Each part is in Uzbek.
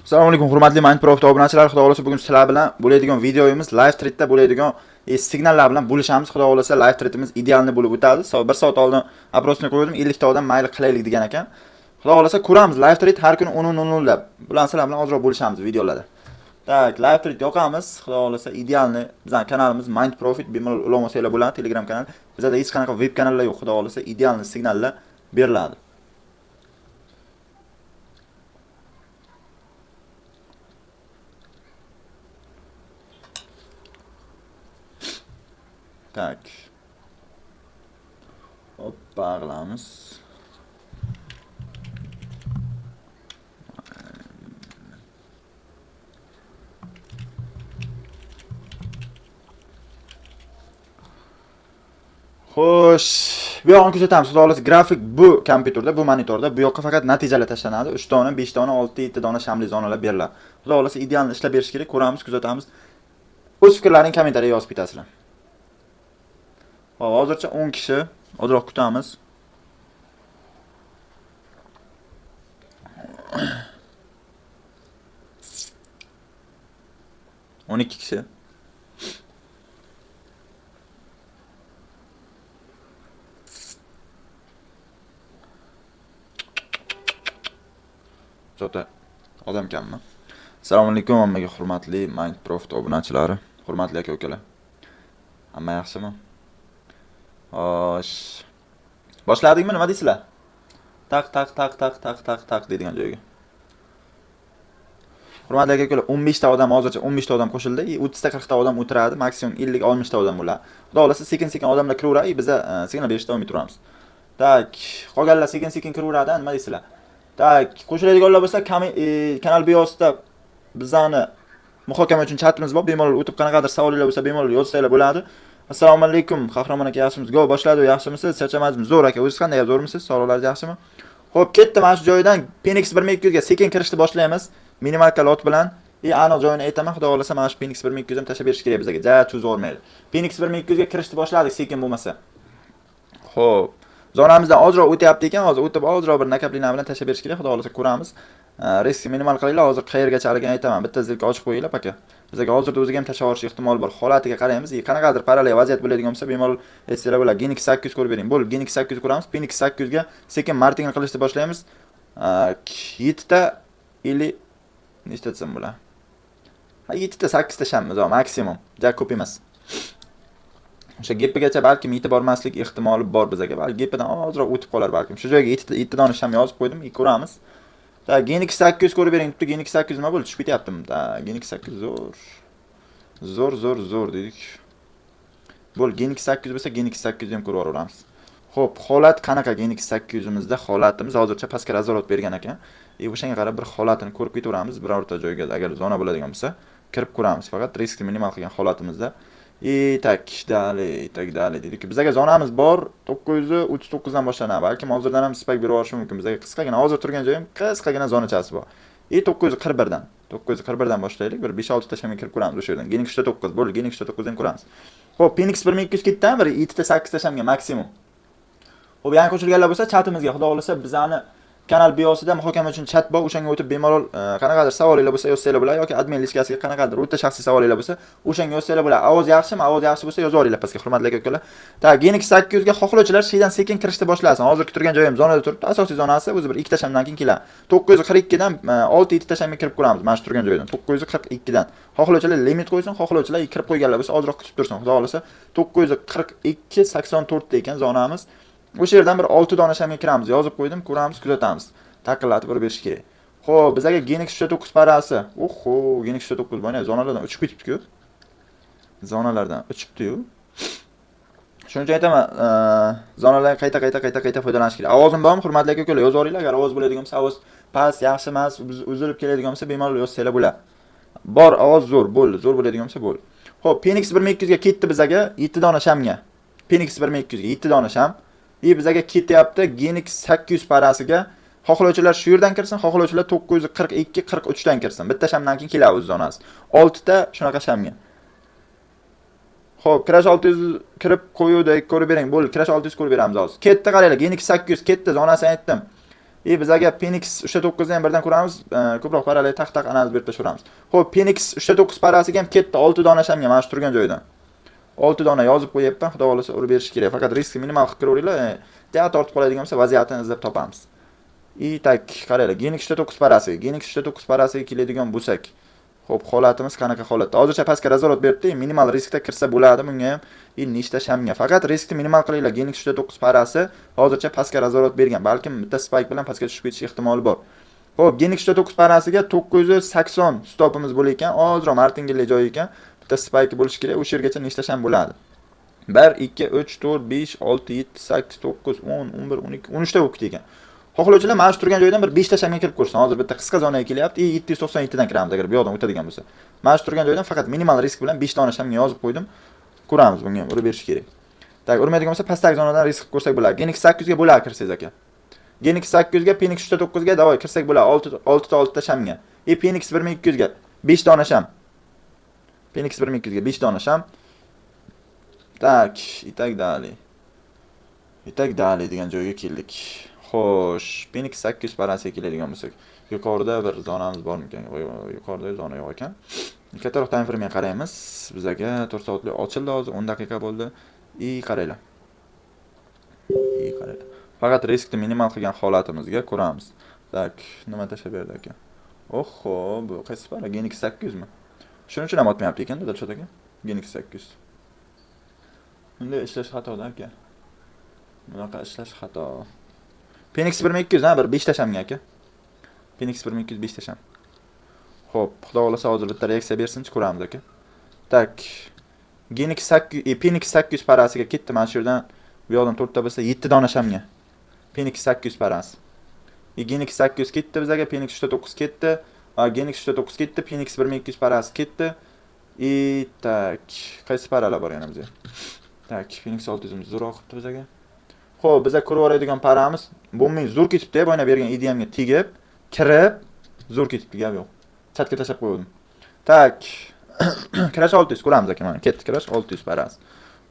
Assalomu alaykum hurmatli Minecraft obunachilar. Xudo xolasa bugun sizlar bilan bo'ladigan videoyimiz live threadda bo'ladigan signallar bilan bo'lishamiz. Xudo xolasa live threadimiz idealni bo'lib o'tadi. 1 soat oldin aprosni qo'ydim, 50 ta odam mayli qilaylik degan ekan. Xudo xolasa ko'ramiz live thread har kuni 10:00 da. Bular sizlar bilan ozroq bo'lishamiz videolarda. Tak, live thread yoqamiz. Xudo xolasa idealni bizning kanalimiz Minecraft bemalol ulamasalar bo'ladi, Telegram kanal. Bizda hech qanaqa web kanallar yo'q. Xudo xolasa idealni signallar beriladi. Tak. Hoppa qilamiz. Xo'sh, bu yoqni ko'rsatamiz. Xudo xolasa grafik bu kompyuterda, bu monitorda bu yoqqa faqat natijalar tashlanadi. 3 dona, 5 dona, 6, 7 dona shamli zonalar beriladi. Xudo xolasa idealni ishlab berish kerak. Ko'ramiz, kuzatamiz. O'z fikrlaringizni kommentariyaga yozib bitasizlar. Hop, hozircha 10 kishi. Ozroq kutamiz. O'n ikki kishi. Jota odam kammi? Assalomu alaykum hammaga hurmatli Minecraft obunachilari, hurmatli aka-ukalar. Hamma yaxshimi? Xo'sh. Boshladikmi, nima deysizlar? Tak deydigan joyga. Hurmatli aka-ukalar, 15 ta odam hozircha 15 ta odam qo'shildi. 30 ta 40 ta odam o'tiradi, maksimum 50-60 ta odam bo'ladi. Xudo xolasa sekin-sekin odamlar kiraveradi, biz signal berishda davom etamiz. Tak, qolganlar sekin-sekin kiraveradi, nima deysizlar? Tak, qo'shiladiganlar bo'lsa, kanal biosida bizani muhokama uchun chatimiz bor. Bemalol o'tib qanaqadir savollar bo'lsa, bemalol yozsanglar bo'ladi. Assalomu alaykum, Qahramon aka, yaxshimisiz? Go, boshladi, yaxshimisiz? Charchamadingizmi? Zo'r aka, o'zingiz qanday, zo'rmisiz? Sog'liqlaringiz yaxshimi? Xo'p, ketdi mana shu joydan Phoenix 1200 ga sekin kirishni boshlaymiz. Minimalka lot bilan. Aniq joyini aytaman, xudo xolasa mana shu Phoenix 1200 ham tashlab berish kerak bizga. Ja, cho'zib olmaydi. Phoenix 1200 ga kirishni boshladik sekin bo'lmasa. Xo'p. Zonamizdan ozroq o'tyapti ekan, hozir o'tib ozroq bir nakaplina bilan tashlab berish kerak. Xudo xolasa ko'ramiz. Risk minimal qilinglar, hozir qayergachaligini aytaman. Bitta zilka ochib qo'yinglar aka. Bizga hozirda o'ziga ham tashlab olish ehtimoli bor. Holatiga qaraymiz. Qanaqadir parallel vaziyat bo'ladigan bo'lsa, bemalol aytsanglar bo'ladi. Genix 800 ko'rib bering. Bo'ldi, Genix 800 ko'ramiz. Phoenix 800 ga sekin martingni qilishni boshlaymiz. 7 ta ili nechta desam bo'ladi? 7 ta 8 ta shammiz, maksimum. Ja ko'p emas. O'sha gepigacha balki yetib bormaslik ehtimoli bor bizga. Balki gepidan ozroq o'tib qolar balkim. Shu joyga 7 dona sham yozib qo'ydim, ko'ramiz. Da Genix 800 ko'rib bering. Bitta Genix 800 nima bo'ldi? Tushib ketyaptimi? Da Genix 800 zo'r dedik. Bo'l, Genix 800 bo'lsa Genix 800 ham ko'rib olamiz. Xo'p, holat qanaqa Genix 800 imizda? Holatimiz hozircha pastga razorot bergan ekan. O'shanga qarab bir holatini ko'rib ketaveramiz. Birorta joyga agar zona bo'ladigan bo'lsa, kirib ko'ramiz. Faqat risk minimal qilgan holatimizda. Tak dali dedik. Bizga zonamiz bor 939 dan boshlanadi. Balki hozirdan ham spak berib olishi mumkin. Bizga qisqagina hozir turgan joyim qisqagina zonachasi bor. 941 dan. 941 dan boshlaylik. Bir 5-6 ta shamga kirib ko'ramiz o'sha yerdan. Genix 9 bo'ldi, Genix 9 dan ko'ramiz. Xo'p, Phoenix 1200 ketdan bir 7 ta 8 ta shamga maksimum. Xo'p, yangi qo'shilganlar bo'lsa chatimizga xudo xolasa bizani kanal biosida muhokama uchun chat bor. O'shanga o'tib bemalol qanaqadir savolinglar bo'lsa yozsanglar bo'ladi yoki admin listasiga qanaqadir o'ta shaxsiy savolinglar bo'lsa o'shanga yozsanglar bo'ladi. Ovoz yaxshimi? Ovoz yaxshi bo'lsa yozib olinglar pastga, hurmatli aka-ukalar. Tak, Genix 800 ga xohlovchilar shaydan sekin kirishni boshlasin. Hozirgi turgan joyim zonada turibdi. Asosiy zonasi o'zi bir 2 ta shamdan keyin keladi. 942 dan 6-7 ta shamga kirib ko'ramiz. Mana shu turgan joydan 942 dan. Xohlovchilar limit qo'ysin, xohlovchilar kirib qo'yganlar bo'lsa ozroq kutib tursin. Xudo xolasa 942 84 ta ekan zonamiz. O'sha yerdan bir 6 dona shamga kiramiz. Yozib qo'ydim, ko'ramiz, kuzatamiz. Taqillatib berish kerak. Xo'p, bizga Genix 9 parasi. Oho, Genix 9 bo'yna zonalardan uchib ketibdi-ku. Zonalardan uchibdi-yu. Shuning uchun aytaman, zonalardan qayta foydalanish kerak. Ovozim bormi, hurmatli aka-ukalar? Yozib olinglar. Agar ovoz bo'ladigan bo'lsa, ovoz past, yaxshi emas, uzilib keladigan bo'lsa, bemalol yozsanglar bo'ladi. Bor, ovoz zo'r, bo'ldi. Zo'r bo'ladigan bo'lsa, bo'ldi. Xo'p, Phoenix 1200 ga ketdi bizga 7 dona shamga. Phoenix 1200 ga 7 dona sham. Bizga ketyapti Genix 800 parasiga. Xohlovchilar shu yerdan kirsin, xohlovchilar 942 43 dan kirsin. Bitta shamdan keyin keladi o'z zonasi. 6 ta shunaqa shamga. Xo'p, Crash 600 kirib qo'yuvdik, ko'rib bering. Bo'ldi, Crash 600 ko'rib beramiz hozir. Ketdi qaranglar, Genix 800 ketdi, zonasini aytdim. Bizaga Phoenix 3.9 ni ham birdan ko'ramiz. Ko'proq paralel taq analiz berib tashaveramiz. Xo'p, Phoenix 3.9 parasiga ham ketdi 6 dona shamga mana shu turgan joydan. 6 dona yozib qo'yapman, xudo xolasa urib berish kerak. Faqat riskni minimal qilib ko'ringlar. Ja tortib qoladigan bo'lsa vaziyatini izlab topamiz. Tak, qaranglar, Genix 3.9 parasi. Genix 3.9 parasiga keladigan bo'lsak, xo'p, holatimiz qanaqa holatda? Hozircha pastga razorot beribdi, minimal riskda kirsa bo'ladi bunga ham. Nechta shamga. Faqat riskni minimal qilinglar. Genix 3.9 parasi hozircha pastga razorot bergan. Balkim bitta spike bilan pastga tushib ketish ehtimoli bor. Xo'p, Genix 3.9 parasiga 980 stopimiz bo'lar ekan. Ozroq martingale joyi ekan. Bitta spike bo'lishi kerak. O'sha yergacha nechta sham bo'ladi? 1 2 3 4 5 6 7 8 9 10 11 12 13 ta o'qit ekan. Xohlovchilar mana shu turgan joydan bir 5 ta shamga kirib ko'rsin. Hozir bitta qisqa zonaga kelyapti. 797 dan kiramiz agar bu yoqdan o'tadigan bo'lsa. Mana shu turgan joydan faqat minimal risk bilan 5 dona shamga yozib qo'ydim. Ko'ramiz, bunga ham urib berish kerak. Tak, urmaydigan bo'lsa pastdagi zonadan risk qilib ko'rsak bo'ladi. Genix 800 ga bo'ladi kirsangiz aka. Genix 800 ga, Phoenix 3.9 ga davoy kirsak bo'ladi 6 ta shamga. Phoenix 1200 ga 5 dona sham. Phoenix 1200 ga 5 dona sham. Tak, itak dali degan joyga keldik. Xo'sh, Phoenix 800 parasiga keladigan bo'lsak, yuqorida bir zonamiz bormikan? Yuqorida zona yo'q ekan. Kattaroq time frame ga qaraymiz. Bizaga 4 soatlik ochildi, hozir 10 daqiqa bo'ldi. Qaranglar. Qaranglar. Faqat riskni minimal qilgan holatimizga ko'ramiz. Tak, nima tashab berdi aka? Oho, bu qaysi para? Genix 800 mi? Shuning uchun ham otmayapti ekan-da, Dilshod aka. Genix 800. Bunday ishlash xatoda aka. Bunaqa ishlash xato. Phoenix 1200 ha, bir 5 ta shamga aka. Phoenix 1200 5 ta sham. Xo'p, xudo xolasa hozir bitta reaksiya bersin-chi, ko'ramiz aka. Tak. Genix 800, Phoenix 800 parasiga ketdi mana shu yerdan. Bu yoqdan 4 ta bo'lsa 7 dona shamga. Phoenix 800 parasi. Genix 800 ketdi bizaga, Phoenix 3.9 ketdi. Genix 3.9 ketdi, Phoenix 1200 parasi ketdi. Tak, qaysi paralar bor yana bizga? Tak, Phoenix 600 imiz zo'roq qilibdi bizaga. Xo'p, biza ko'rib oladigan paramiz bo'lmay zo'r ketibdi, boyna bergan ideyamga tegib, kirib, zo'r ketibdi, gap yo'q. Chatga tashab qo'ydim. Tak. Crash 600 ko'ramiz aka, mana ketdi Crash 600 parasi.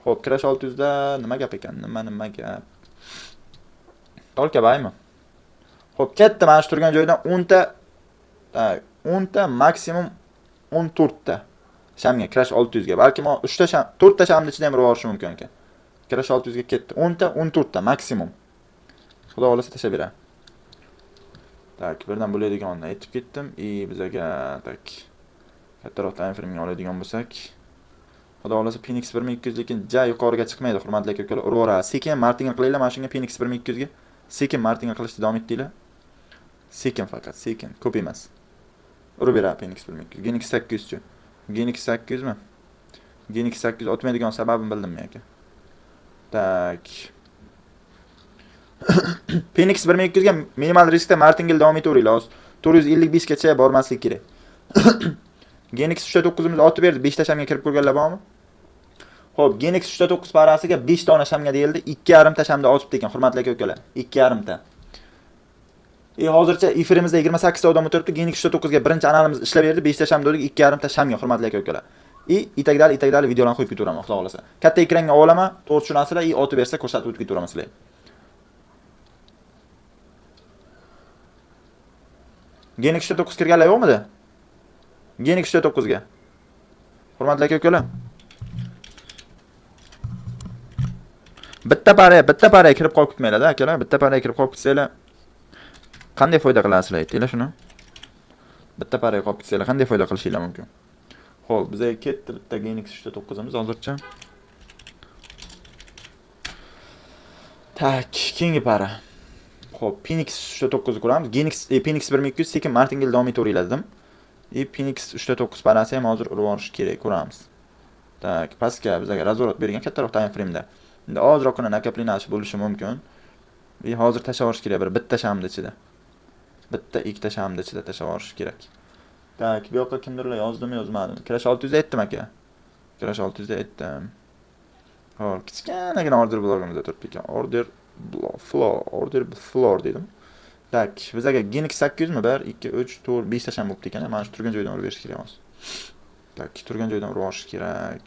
Xo'p, Crash 600 da nima gap ekan? Nima gap? Tolka baymi? Xo'p, ketdi mana shu turgan joydan 10 ta, tak, 10 ta maksimum 14 ta shamga Crash 600 ga. Balki 3 ta sham, 4 ta shamni ichida ham rivorishi mumkin ekan. Crash 600 ga ketdi. 10 ta, 14 ta maksimum. Xudo xolasa tashab beraman. Tak, birdan bo'ladiganini aytib ketdim. Bizaga tak kattaroq time frame ga oladigan bo'lsak, xudo xolasa Phoenix 1200 lekin ja yuqoriga chiqmaydi, hurmatli aka-ukalar. Urvoradi. Sekin martingale qilinglar mana shunga Phoenix 1200 ga. Sekin martingale qilishda davom etdinglar. Sekin faqat, sekin, ko'p emas. Urib beradi Phoenix 1200. Genix 800 chi. Genix 800 mi? Genix 800 otmaydigan sababini bildimmi aka? Tak. Phoenix 1200 ga minimal riskda martingale davom etaveringlar. 455 gacha bormaslik kerak. Genix 3.9 imiz otib berdi. 5 ta shamga kirib ko'rganlar bormi? Xo'p, Genix 3.9 parasiga 5 dona shamga deyildi. 2,5 ta shamda otibdi ekan, hurmatli aka-ukalar. 2,5 ta. Hozircha efirimizda 28 ta odam o'tiribdi. Genix 3.9 ga birinchi analimiz ishlab berdi. 5 ta sham dedik, 2,5 ta shamga, hurmatli aka-ukalar. Itakdali videolarni qo'yib ketaveraman, xudo xolasa. Katta ekranga olaman, to'g'ri tushunasizlar, otib bersa ko'rsatib o'tib ketaveraman sizlarga. Genix 3.9 kirganlar yo'qmidi? Genix 3.9 ga. Hurmatli aka-ukalar. Bitta para kirib qolib ketmaylar-da, akalar. Bitta para kirib qolib ketsanglar qanday foyda qilasizlar aytinglar shuni. Bitta para qolib ketsanglar qanday foyda qilishinglar mumkin? Xo'p, bizga ketdi bitta Genix 3.9 imiz hozircha. Tak, keyingi para. Xo'p, Phoenix 3.9 ko'ramiz. Phoenix 1200 sekin martingale davom etaveringlar dedim. Phoenix 3.9 parasi ham hozir urib olish kerak, ko'ramiz. Tak, pastga bizga razorot bergan kattaroq time frame da. Endi ozroqgina nakaplinach bo'lishi mumkin. Hozir tashlab olish kerak, bitta shamni ichida. Bitta ikkita shamni ichida tashlab olish kerak. Tak, bu yoqqa kimdirlar yozdimi, yozmadimi? Crash 600 da aytdim aka. Crash 600 da aytdim. Xo'p, kichkinagina order blogimizda turibdi ekan. Order floor dedim. Tak, bizga Genix 800 mi? 1 2 3 4 5 ta sham bo'libdi ekan. Mana shu turgan joydan urib berish kerak hozir. Tak, turgan joydan urib olish kerak.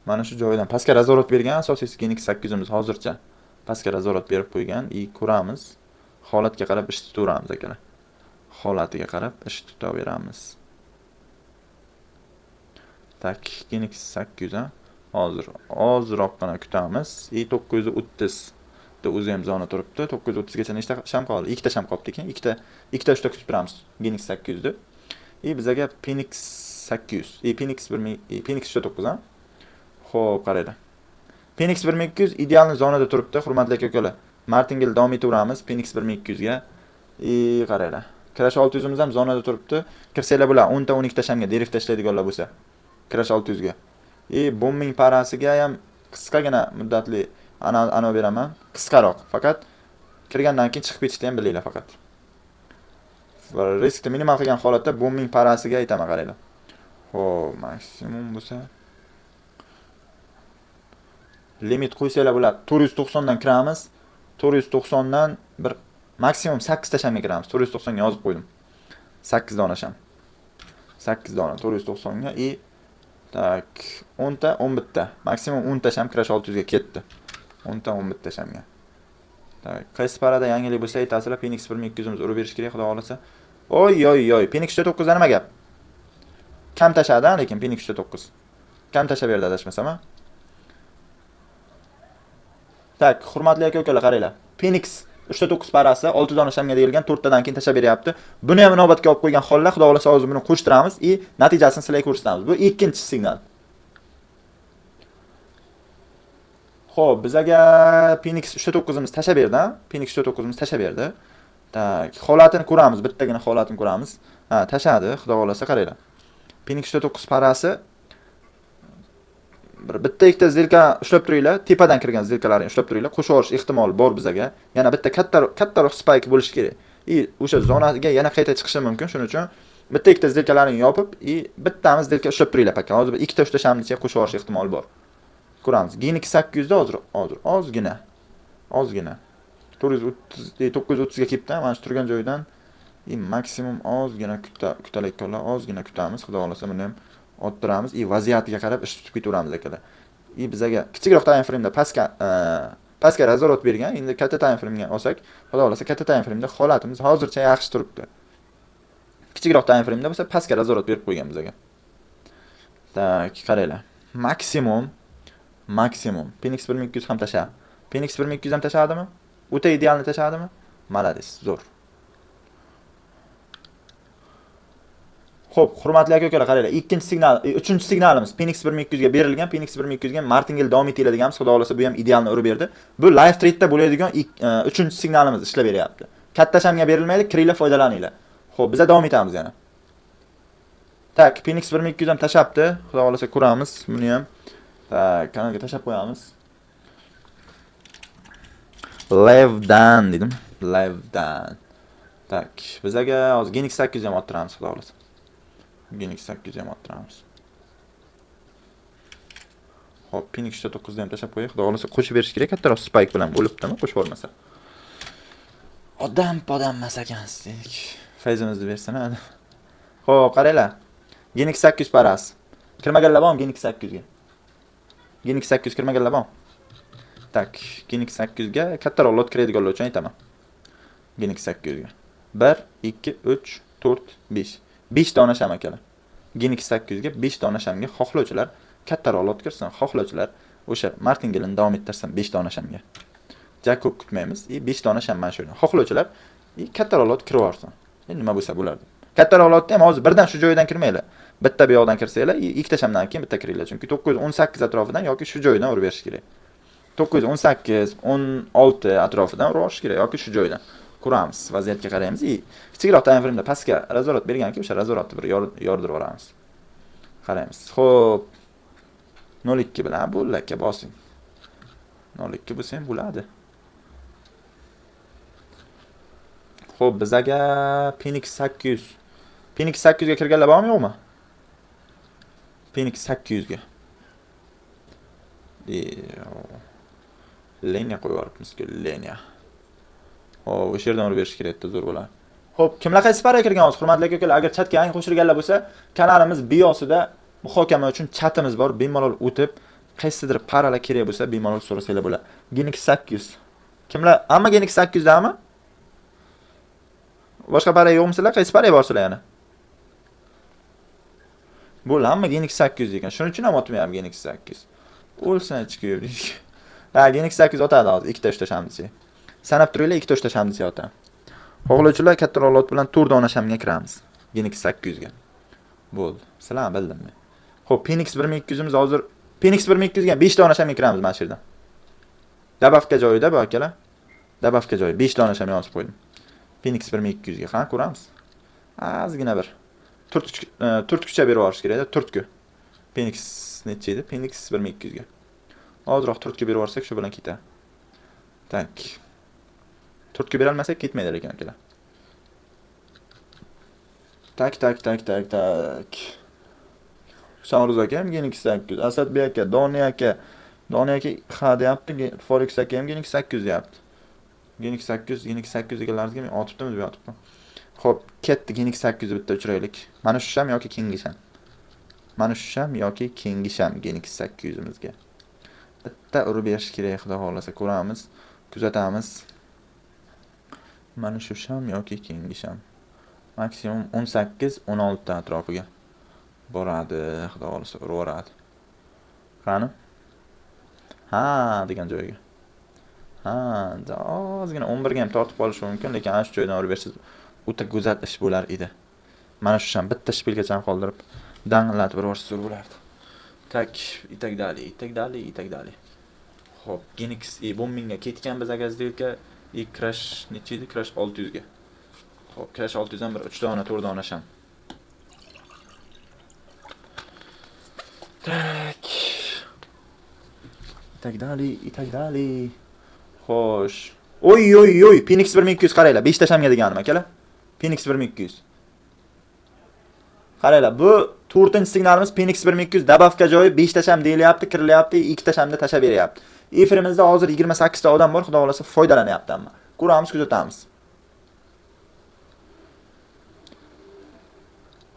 Mana shu joydan pastga razorot bergan asosiysi Genix 800 imiz hozircha. pastga nazorat berib qo'ygan. Ko'ramiz. Holatga qarab ish tutaveramiz akalar. Holatiga qarab ish tutaveramiz. Tak, Genix 800 ha. Hozir ozroqgina kutamiz. 930 da o'zi ham zona turibdi. 930 gacha nechta sham qoldi? 2 ta sham qolibdi ekan. 2 ta kutib turamiz. Genix 800 ni. Bizaga Phoenix 800. Phoenix 9 ha. Xo'p, qaranglar. Phoenix 1200 ideal zonada turibdi, hurmatli aka-ukalar. Martingale davom etaveramiz Phoenix 1200 ga. Qaranglar. Crash 600 imiz ham zonada turibdi. Kirsanglar bular 10 ta 12 ta shamga derif tashlaydiganlar bo'lsa. Crash 600 ga. Bombing parasiga ham qisqagina muddatli ana beraman. Qisqaroq. Faqat kirgandan keyin chiqib ketishni ham bilinglar faqat. Riskni minimal qilgan holatda bombing parasiga aytaman, qaranglar. Xo'p, maksimum bo'lsa limit qo'ysanglar bular 490 dan kiramiz. 490 dan bir maksimum 8 ta shamga kiramiz. 490 ga yozib qo'ydim. 8 dona sham. 8 dona 490 ga tak 10 ta 11 ta. Maksimum 10 ta sham Crash 600 ga ketdi. 10 ta 11 ta shamga. Tak, qaysi parada yangilik bo'lsa aytasizlar, Phoenix 1200 imiz urib berish kerak, xudo xolasa. Oy, Phoenix 9 nima gap? Kam tashadi, lekin Phoenix 9. Kam tashab berdi adashmasam ha. Tak, hurmatli aka-ukalar, qaranglar. Phoenix 9 parasi 6 dona shamga deyilgan, 4 tadan keyin tashab beryapti. Buni ham inobatga olib qo'ygan holda, xudo xolasa hozir buni qo'shtiramiz natijasini sizlarga ko'rsatamiz. Bu ikkinchi signal. Xo'p, bizaga Phoenix 9 imiz tashab berdi, ha? Phoenix 9 imiz tashab berdi. Tak, holatini ko'ramiz, bittagina holatini ko'ramiz. Ha, tashadi, xudo xolasa qaranglar. Phoenix 9 parasi bitta ikkita zilka ushlab turinglar, tepadan kirgan zilkalarni ushlab turinglar, qo'shib olish ehtimoli bor bizaga. Yana bitta kattaroq spike bo'lishi kerak. O'sha zonaga yana qayta chiqishi mumkin. Shuning uchun bitta ikkita zilkalarni yopib, bittamiz zilka ushlab turinglar paka. Hozir ikkita uchta shamnicha qo'shib olish ehtimoli bor. Ko'ramiz. Genix 800 da hozir ozgina. 930 ga kelibdi. Mana shu turgan joydan maksimum ozgina kutalayotganlar, ozgina kutamiz. Xudo xolasa buni ham ottiramiz. Vaziyatiga qarab ish tutib ketaveramiz akalar. Bizaga kichikroq time frame da pastga nazorat bergan. Endi katta time frame ga olsak, xudo xolasa katta time frame da holatimiz hozircha yaxshi turibdi. Kichikroq time frame da bo'lsa pastga nazorat berib qo'ygan bizaga. Tak, qaranglar. Maksimum Phoenix 1200 ham tashadi. Phoenix 1200 ham tashadimi? O'ta idealni tashadimi? Malades, zo'r. Xo'p, hurmatli aka-ukalar, qaranglar. Uchinchi signalimiz Phoenix 1200 ga berilgan. Phoenix 1200 ga Martingale davom etiladiganmiz. Xudo xolasa bu ham idealni urib berdi. Bu live trade'da bo'ladigan uchinchi signalimiz ishlab beryapti. Katta shamga berilmaydi, kiringlar, foydalaninglar. Xo'p, biz davom etamiz yana. Tak, Phoenix 1200 ham tashabdi. Xudo xolasa ko'ramiz buni ham. Tak, kanalga tashab qo'yamiz. Live'dan dedim. Live'dan. Tak, bizaga hozir Genix 800 ham ottiramiz, xudo xolasa. Genix 800 ham ottiramiz. Hop, Phoenix 9 da ham tashab qo'yay. Xudo xolasa qo'shib berish kerak. Kattaroq spike bilan bo'libdimi? Qo'shib olmasa. Odam emas ekansiz. Fayzimizni bersin, ha. Xo'p, qaranglar. Genix 800 parasi. Kirmaganlar bormi Genix 800 ga? Genix 800 kirmaganlar bormi? Tak, Genix 800 ga kattaroq lot kiradiganlar uchun aytaman. Genix 800 ga. 1 2 3 4 5. 5 dona sham akalar. Genix 800 ga 5 dona shamga xohlovchilar kattaroq lot kirsin, xohlovchilar o'sha Martingale'ni davom ettirsin 5 dona shamga. Juda ko'p kutmaymiz. 5 dona sham mana shu yerdan. Xohlovchilar kattaroq lot kirib yorsin. Endi nima bo'lsa bo'lardi. Kattaroq lotni ham hozir birdan shu joydan kirmaylar. Bitta bu yoqdan kirsanglar, ikkita shamdan keyin bitta kiringlar. Chunki 918 atrofidan yoki shu joydan urib berish kerak. 918, 16 atrofidan urib olish kerak yoki shu joydan. Ko'ramiz, vaziyatga qaraymiz. Kichikroq time frame da pastga nazorat berganki, o'sha nazoratni bir yordirib olamiz. Qaraymiz. Xo'p. 02 bilan bo'lakka bosing. 02 bo'lsa ham bo'ladi. Xo'p, bizaga Phoenix 800. Phoenix 800 ga kirganlar bormi, yo'qmi? Phoenix 800 ga. Lenya qo'yib yuboribmiz-ku, lenya. Xo'p, o'sha yerdan urib berish kerak edi, zo'r bo'ladi. Xo'p, kimlar qaysi paraga kirgansiz? Hurmatli aka-ukalar, agar chatga yangi qo'shilganlar bo'lsa, kanalimiz biosida muhokama uchun chatimiz bor. Bemalol o'tib, qaysidir paralar kerak bo'lsa, bemalol so'rasanglar bo'ladi. Genix 800. Kimlar? Hamma Genix 800 dami? Boshqa para yo'qmisizlar? Qaysi para borsizlar yana? Bu hamma Genix 800 ekan. Shuning uchun ham otmayapman Genix 800. O'lsin chiqib. Ha, Genix 800 otadi hozir. Ikkita uchta shamdisi. Sanab turinglar, ikkita uchta shamdisi otadi. Xohlovchilar kattaroq lot bilan 4 dona shamga kiramiz. Genix 800 ga. Bo'ldi. Sizlar bildimmi? Xo'p, Phoenix 1200 imiz hozir Phoenix 1200 ga 5 dona shamga kiramiz mana shu yerdan. Dabavka joyida bu akalar. Dabavka joyi 5 dona sham yozib qo'ydim. Phoenix 1200 ga qani ko'ramiz. Ozgina bir turtkucha berib yuborish kerak-da, turtku. Phoenix necha edi? Phoenix 1200 ga. Ozroq turtku berib yuborsak shu bilan ketadi. Tak. Turtku bera olmasak ketmaydi lekin akalar. Tak. Samaruz aka ham Genix 800, Asadbek aka, Doniy aka ha deyapti, Forex aka ham Genix 800 deyapti. Genix 800 egalarga men otibdimi deb yotibman. Xo'p, ketdi Genix 800 bitta uchraylik. Mana shu sham yoki keyingi sham. Mana shu sham yoki keyingi sham Genix 800 imizga. Bitta urib berish kerak, xudo xolasa ko'ramiz, kuzatamiz. Mana shu sham yoki keyingi sham. Maksimum 18-16 atrofiga boradi, xudo xolasa uraveradi. Qani? Ha, degan joyga. Ha, ozgina 11 ga ham tortib qolish mumkin, lekin ana shu joydan urib bersiz, o'ta go'zal ish bo'lar edi. Mana shu ham bitta shpilgacha qoldirib, danglatib urib bo'lardi. Tak, itak dali. Xo'p, Genix bombingga ketgan biz agazdelka, crash necha edi? Crash 600 ga. Xo'p, crash 600 dan bir 3 dona, 4 dona sham. Tak. Itak dali. Xo'sh. Oy, Phoenix 1200 qaranglar, 5 ta shamga deganim akalar. Phoenix 1200. Qaranglar, bu 4-signalimiz Phoenix 1200 dabavka joyi 5 ta sham deyilyapti, kirilyapti, 2 ta shamda tashab beryapti. Efirimizda hozir 28 ta odam bor, xudo xolasa foydalanyapti hamma. Ko'ramiz, kuzatamiz.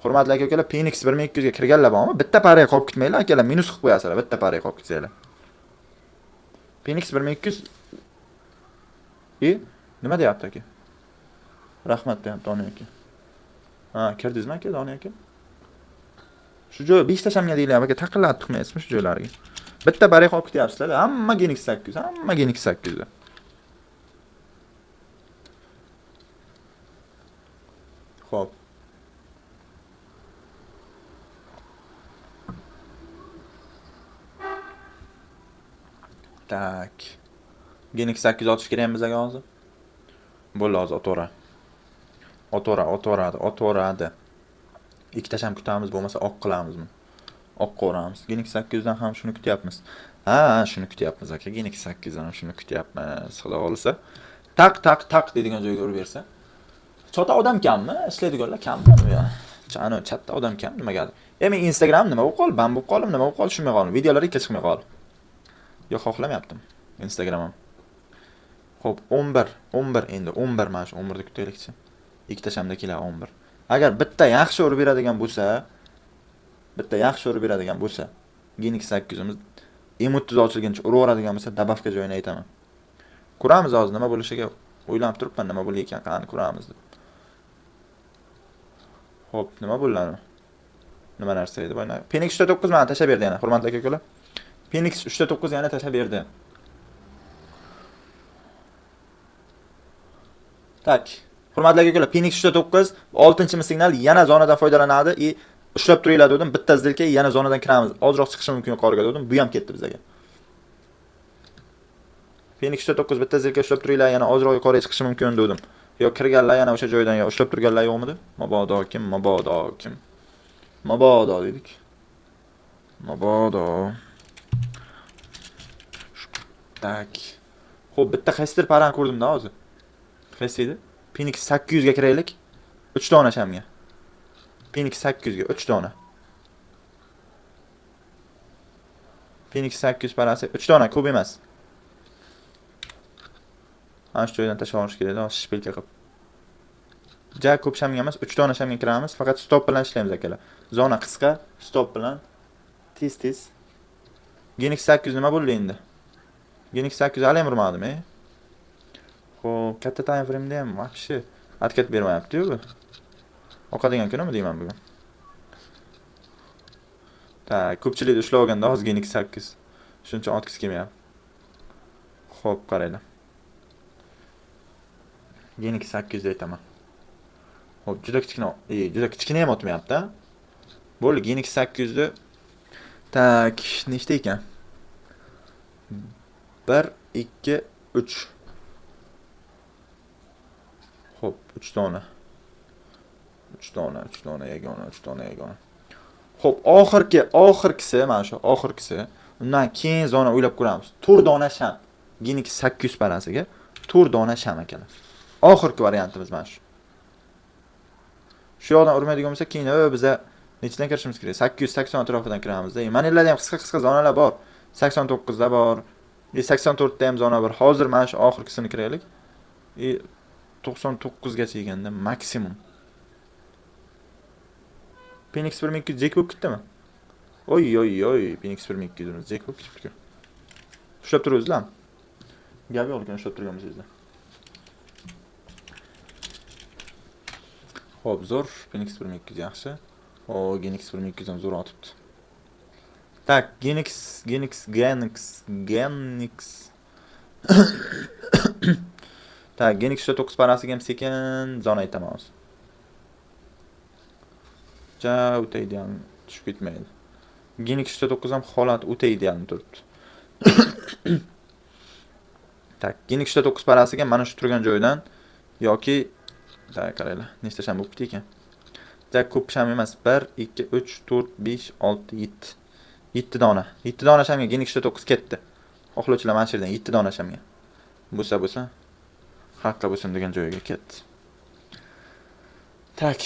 Hurmatli akalar, Phoenix 1200 ga kirganlar bormi? Bitta paraga qolib ketmanglar akalar, minus qilib qo'yasizlar, bitta paraga qolib ketsanglar. Phoenix 1200 nima deyapti aka? Rahmat deyapti Doniy aka. Ha, kirdingizmi aka, Doniy aka? Shu joy 5 ta shamga deyilyapti aka, taqillatib chiqmaysizmi shu joylarga? Bitta paraga qolib ketyapsizlar, hamma Genix 800, Xo'p. Tak. Genix 800 otish kerakmi bizga hozir? Bo'ldi, hozir otaveradi. Ikkita sham kutamiz, bo'lmasa oq qilamizmi? Oq qo'ramiz. Genix 800 dan ham shuni kutyapmiz. Ha, shuni kutyapmiz aka. Genix 800 dan ham shuni kutyapmiz. Xudo xolasa. Tak deydigan joyga urib bersa. Chota odam kammi? Ishlaydiganlar kammi yo? Chano, chatda odam kam nimagadir? Men Instagram nima bo'lib qoldi? Ban bo'lib qoldim, nima bo'lib qoldi? Tushunmay qoldim. Videolar ikki chiqmay qoldi. Yo'q, xohlamayaptim Instagramim. Xo'p, 11 endi 11 mana shu 11 da kutaylikchi. Ikkita shamda kelar 11. Agar bitta yaxshi urib beradigan bo'lsa, Genix 800 imiz M30 ochilguncha uraveradigan bo'lsa, dabavka joyini aytaman. Ko'ramiz hozir nima bo'lishiga o'ylanib turibman, nima bo'lar ekan, qani ko'ramiz deb. Xo'p, nima bo'ladi? Nima narsa edi bu? Phoenix 3.9 mana tashab berdi yana, hurmatli akalar. Phoenix 3.9 yana tashab berdi. Tak. Hurmatli akalar, Phoenix 3.9 6-signal yana zonadan foydalanadi. Ushlab turinglar dedim, bitta zilka yana zonadan kiramiz. Ozroq chiqishi mumkin yuqoriga dedim, bu ham ketdi bizga. Phoenix 3.9 bitta zilka ushlab turinglar, yana ozroq yuqoriga chiqishi mumkin dedim. Yo kirganlar yana o'sha joydan yo ushlab turganlar yo'qmidi? Mabodo kim? Mabodo dedik. Mabodo. Tak. Xo'p, bitta qaysidir parani ko'rdim-da hozir. Qaysi edi? Phoenix 800 ga kiraylik. 3 dona shamga. Phoenix 800 ga 3 dona. Phoenix 800 parasi 3 dona ko'p emas. Ana shu joydan tashlab olish kerak edi, shpilka qilib. Ja ko'p shamga emas, 3 dona shamga kiramiz, faqat stop bilan ishlaymiz akalar. Zona qisqa, stop bilan tez. Genix 800 nima bo'ldi endi? Genix 800 hali ham urmadimi? Xo'p, katta time frame da ham vahshi harakat bermayapti-yu bu. Oqadigan kunimi deyman bugun. Ko'pchilikni ushlab olganda hozir Gen X8. Shuncha otgisi kelmayapti. Xo'p, qaranglar. Gen X8 da aytaman. Xo'p, juda kichkina ham otmayapti. Bo'ldi, Gen X8 ni nechta ekan? 1 2 3. Xo'p, 3 dona. 3 dona yagona. Xo'p, oxirgisi mana shu oxirgisi. Undan keyin zona o'ylab ko'ramiz. 4 dona sham. Gen X800 parasiga 4 dona sham ekan. Oxirgi variantimiz mana shu. Shu yoqdan urmaydigan bo'lsa, keyin biza nechidan kirishimiz kerak? 880 atrofidan kiramiz-da. Manilarda ham qisqa zonalar bor. 89 da bor. 84 da ham zona bor. Hozir mana shu oxirgisini kiraylik. 99 gacha yeganda maksimum. Phoenix 1200 jek bo'lib ketdimi? Oy, Phoenix 1200 imiz jek bo'lib ketibdi. Ushlab turibsizlar. Gap yo'q ekan ushlab turganmizda. Xo'p, zo'r. Phoenix 1200 yaxshi. Gen X 1200 ham zo'r otibdi. Gen X 9 parasiga ham sekin zona aytaman hozir. O'ta ideal tushib ketmaydi. Gen X 9 ham holat o'ta ideal turibdi. Gen X 9 parasiga mana shu turgan joydan yoki qaranglar, nechta sham bo'libdi ekan. Ko'p sham emas. 1 2 3 4 5 6 7. 7 dona. 7 dona shamga Gen X 9 ketdi. Xohlovchilar mana shu yerdan 7 dona shamga. Bo'lsa, haqqa bo'lsin degan joyga ketdi.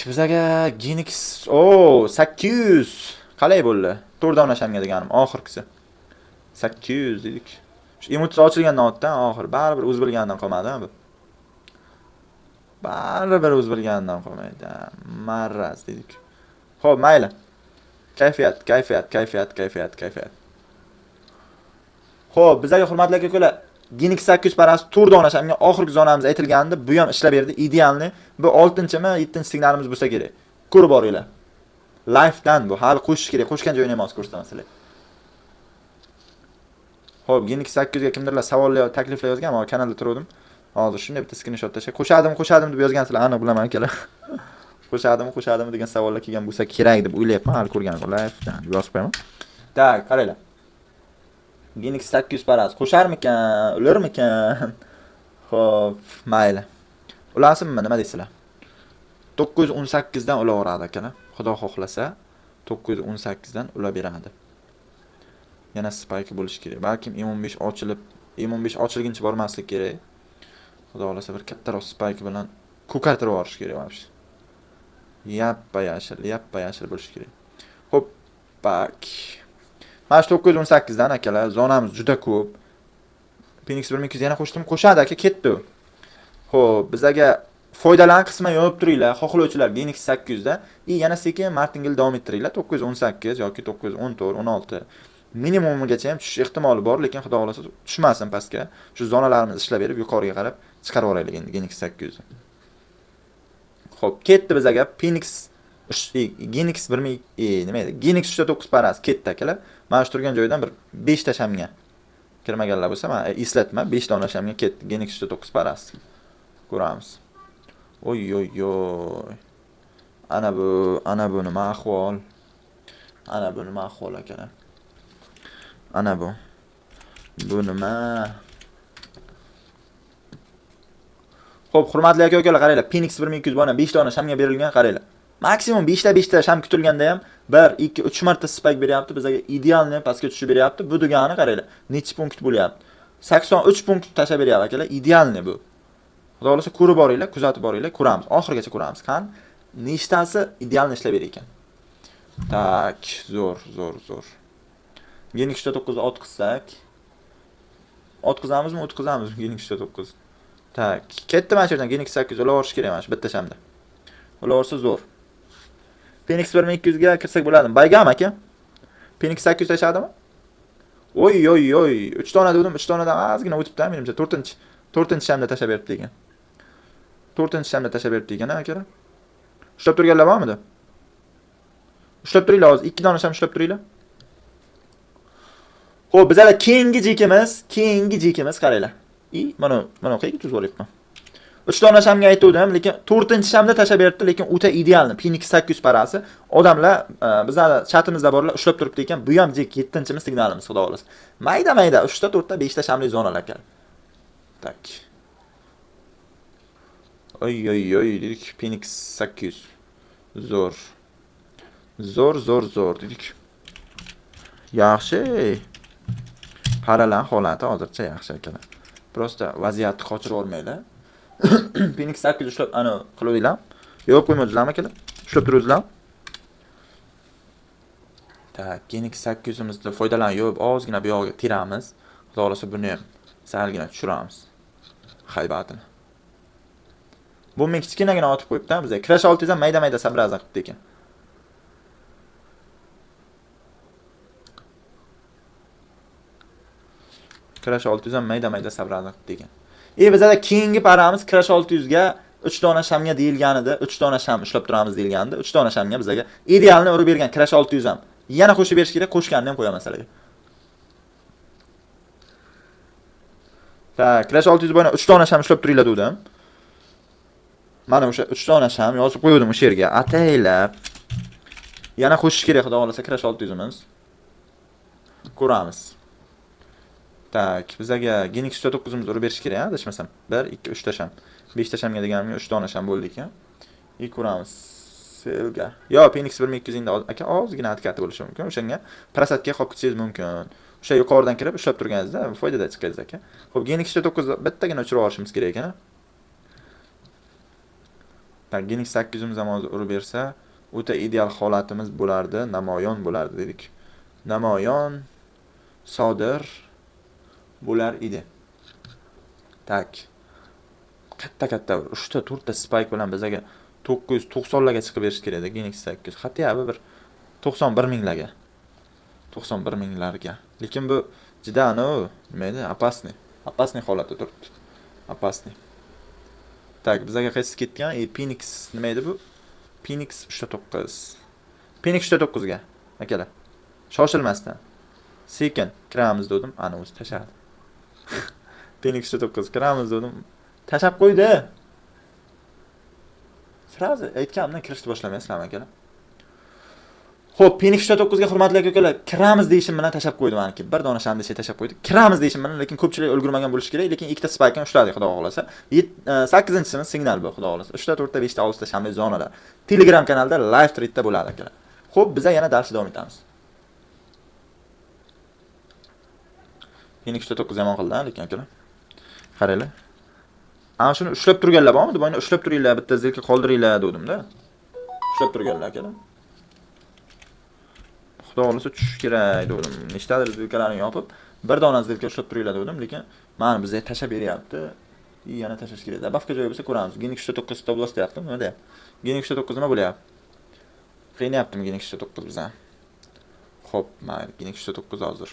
Bizaga Gen X 800 qalay bo'ldi? 4 dona shamga deganim oxirgisi. 800 dedik. Shu emotsiya ochilgandan o'tdan oxir baribir o'z bilganidan qolmadi bu. Baribir o'z bilganidan qolmaydi. Marraz dedik. Xo'p, mayli. Kayfiyat. Xo'p, bizlarga hurmatli aka-ukalar, Gen X800 parasi 4 dona shamga oxirgi zonamiz aytilgandi. Bu ham ishlab berdi. Idealni. Bu 6-mi, 7-signalimiz bo'lsa kerak. Ko'rib boringlar. Live-dan bu. Hali qo'shish kerak. Qo'shgan joyini ham hozir ko'rsataman sizlarga. Xo'p, Gen X800 ga kimdirlar savollar, takliflar yozgan, men kanalda turdim. Hozir shunday bitta screenshot tashlay. Qo'shadim deb yozgansizlar, aniq bilaman akalar. Qo'shadim degan savollar kelgan bo'lsa kerak deb o'ylayapman. Hali ko'rganim live-dan yozib qo'yaman. Qaranglar. Gen X800 parasi qo'sharmikan, ularmikan? Xo'p, mayli. Ulasinmi, nima deysizlar? 918 dan ulaveradi akalar. Xudo xohlasa 918 dan ula beradi. Yana spike bo'lish kerak. Balkim M15 ochilib, M15 ochilguncha bormaslik kerak. Xudo xohlasa bir kattaroq spike bilan ko'kartirib yuborish kerak mana shu. Yappa yashil bo'lish kerak. Xo'p, bak. Mana shu 918 dan akalar, zonamiz juda ko'p. Phoenix 1200 yana qo'shadi aka, ketdi. Xo'p, bizaga foydalan qisman yozib turinglar, xohlovchilar Gen X800 da. Yana sekin martingale davom ettiringlar. 918 yoki 914, 16 minimumigacha ham tushish ehtimoli bor, lekin xudo xolasa tushmasin pastga. Shu zonalarimizni ishlab berib yuqoriga qarab chiqarib oraylik endi Gen X800. Xo'p, ketdi bizaga Phoenix Gen X 1000 nima edi? Gen X 9 parasi ketdi akalar. Mana shu turgan joydan bir 5 ta shamga kirmaganlar bo'lsa, men eslatma, 5 dona shamga ketdi Gen X 9 parasi. Ko'ramiz. Oy. Ana bu nima ahvol? Akalar. Ana bu. Bu nima? Xo'p, hurmatli aka-ukalar, qaranglar. Phoenix 1200 bona 5 dona shamga berilgan, qaranglar. Maksimum 5 ta sham kutilganda ham 1, 2, 3 marta spike beryapti. Bizga idealni pastga tushib beryapti. Bu degani qaranglar. Necha punkt bo'lyapti? 83 punkt tashlab beryapti akalar. Idealni bu. Xudo xolasa ko'rib boringlar, kuzatib boringlar, ko'ramiz. Oxirigacha ko'ramiz. Qan nechtasi idealni ishlab berar ekan. Zo'r. Gen X 9 otqizsak. Otqizamizmi? Gen X 9. Ketdi mana shu yerdan Gen X 800 ulaverish kerak mana shu bitta shamda. Ulaversa zo'r. Phoenix 1200 ga kirsak bo'ladimi? Baygam aka. Phoenix 800 tashadimi? Oy. 3 dona dedim, 3 donadan ozgina o'tibdi, menimcha 4-chi. 4-shamda tashlab beribdi ekan. 4-shamda tashlab beribdi ekan, akalar. Ushlab turganlar bormidi? Ushlab turinglar hozir. 2 dona sham ushlab turinglar. Xo'p, bizlar keyingi jekimiz qaranglar. Mana qayerga tuzib olyapman. 3 dona shamga aytdim, lekin 4-shamda tashlab beribdi, lekin o'ta idealni. Phoenix 800 parasi. Odamlar bizlar chatimizda borlar ushlab turibdi ekan. Bu ham jek 7-chimiz signalimiz, xudo xolos. Mayda 3 ta, 4 ta, 5 ta shamli zonalar ekan. Tak. Oy dedik. Phoenix 800. Zo'r dedik. Yaxshi. Paralan holati hozircha yaxshi ekan. Prosta vaziyatni qochirib olmaylar. Phoenix 800 ushlab qilavringlar. Yo'q qo'ymadinglarmi akalar? Ushlab turibsizlar. Tak, Phoenix 800imizdan foydalanib, ozgina bu yoqqa tiramiz. Xudo xolasa buni ham salgina tushiramiz. Haybatini. Bu men kichkinagina otib qo'yibdi, bizga. Crash 600 ham mayda sabrazan qilibdi ekan. Crash 600 ham mayda sabrazan qilibdi ekan. Bizda keyingi paramiz Crash 600 ga 3 dona shamga deyilganida, 3 dona sham ushlab turamiz deyilganda, 3 dona shamga bizga idealni urib bergan Crash 600 ham. Yana qo'shib berish kerak, qo'shganini ham qo'yaman masalga. Tak, Crash 600 bo'yna 3 dona sham ushlab turinglar dedim. Mana o'sha 3 dona sham yozib qo'ydim o'sha yerga. Ataylab. Yana qo'shish kerak, xudo xolasa Crash 600imiz. Ko'ramiz. Tak, bizga Genix 9imizni urib berish kerak, adashmasam. 1, 2, 3 ta sham. 5 ta shamga deganimga 3 dona sham bo'ldi ekan. Ko'ramiz. Selga. Yo, Phoenix 1200 endi aka ozgina harakati bo'lishi mumkin. O'shanga prasatga qolib ketishingiz mumkin. O'sha yuqoridan kirib ushlab turganingizda foydada chiqasiz aka. Xo'p, Genix 9 bittagina o'chirib olishimiz kerak ekan. Tak, Genix 800imiz ham hozir urib bersa, o'ta ideal holatimiz bo'lardi, namoyon bo'lardi dedik. Namoyon sodir bo'lar edi. Tak. Katta 3 ta 4 ta spike bilan bizga 990 larga chiqib berish kerak edi Genix 800. Hatto bir 91 minglarga. 91 minglarga. Lekin bu juda nima edi? Опасный holatda turibdi. Опасный. Tak, bizga qaysi ketgan? Phoenix nima edi bu? Phoenix 3.9. Phoenix 3.9 ga. Akalar. Shoshilmasdan. Sekin kiramiz dedim, ana o'zi tashadi. Phoenix 9 kiramiz dedim. Tashab qo'ydi. Sirazi aytganimdan kirishni boshlamayapsizlar akalar. Xo'p, Phoenix 9 ga hurmatli akalar, kiramiz deyishim bilan tashab qo'ydi meniki. Bir dona shamda tashab qo'ydi. Kiramiz deyishim bilan, lekin ko'pchilik ulgurmagan bo'lishi kerak, lekin ikkita spike ni ushladi, xudo xolasa. 8-chimiz signal bu, xudo xolasa. 3 ta, 4 ta, 5 ta, 6 ta shamli zonalar. Telegram kanalda live threadda bo'ladi akalar. Xo'p, biz yana darsni davom etamiz. Phoenix 9 yomon qildi, lekin akalar. Qaranglar. Ana shuni ushlab turganlar bormi? Buni ushlab turinglar, bitta zilka qoldiringlar dedim-da. Ushlab turganlar akalar. Xudo xolasa tushish kerak dedim. Nechtadir zilkalarni yopib, bir dona zilka ushlab turinglar dedim, lekin mana bizga tashab beryapti. Yana tashash kerak. Bafka joyi bo'lsa ko'ramiz. Genix 9 stop loss deyaptimi? Nima deyapti? Genix 9 nima bo'lyapti? Qiynayaptimi Genix 9 bizdan? Xo'p, mayli, Genix 9 hozir.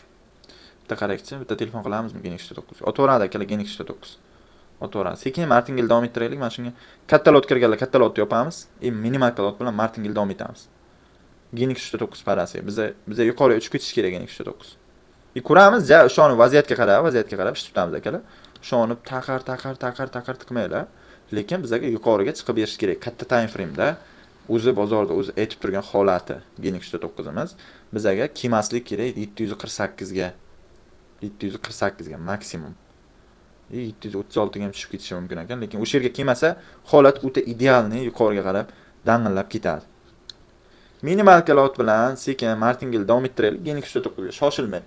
Bitta qaraychi, bitta telefon qilamizmi Genix 9? O'tveradi akalar Genix 9. O'tveradi. Sekin martingale davom ettiraylik. Mana shunga katta lot kirganlar, katta lot yopamiz. Minimal lot bilan martingale davom etamiz. Genix 9 parasi. Biza yuqoriga uchib ketish kerak Genix 9. Ko'ramiz, o'shani vaziyatga qarab ish tutamiz akalar. O'shani taqar tiqmaylar. Lekin bizga yuqoriga chiqib berish kerak. Katta time frame da o'zi bozorda o'zi aytib turgan holati Genix 9imiz bizga kelmaslik kerak 748 ga. 748 ga maksimum. 736 ga ham tushib ketishi mumkin ekan, lekin o'sha yerga kelmasa, holat o'ta idealni yuqoriga qarab dang'illab ketadi. Minimal lot bilan sekin martingale davom ettiraylik. Genix 9 ga shoshilmay.